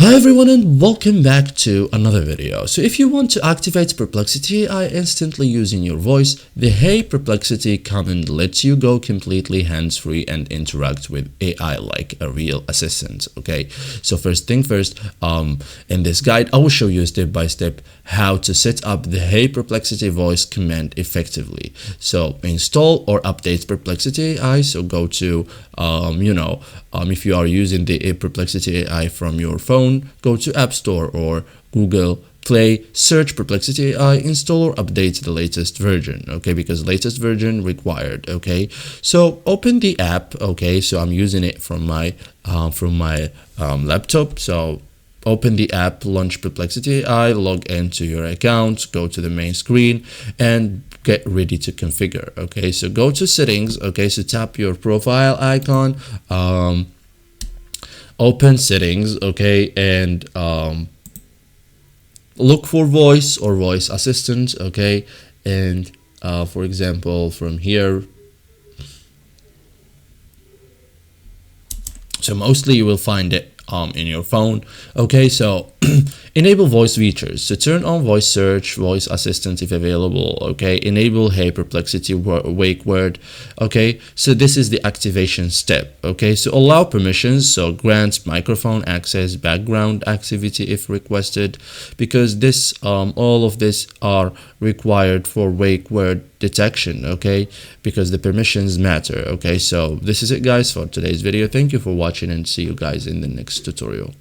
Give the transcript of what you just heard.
Hi everyone and welcome back to another video. So if you want to activate Perplexity AI instantly using your voice, the Hey Perplexity command lets you go completely hands-free and interact with AI like a real assistant. Okay, so first thing first, in this guide I will show you step by step how to set up the Hey Perplexity voice command effectively. So install or update Perplexity AI. So go to if you are using the Perplexity AI from your phone, go to App Store or Google Play, search Perplexity AI, install or update the latest version, okay, because latest version required. Okay, so open the app. Okay, so I'm using it from my laptop. So open the app, launch Perplexity AI, log into your account, go to the main screen and get ready to configure. Okay, so go to settings. Okay, so tap your profile icon, open settings. Okay, and look for voice or voice assistant. Okay, and for example from here, so mostly you will find it in your phone. Okay, so enable voice features. So turn on voice search, voice assistant if available. Okay, enable Hey Perplexity wake word. Okay, so this is the activation step. Okay, so allow permissions, so grant microphone access, background activity if requested, because this all of this are required for wake word detection. Okay, because the permissions matter. Okay, so this is it guys for today's video. Thank you for watching and see you guys in the next tutorial.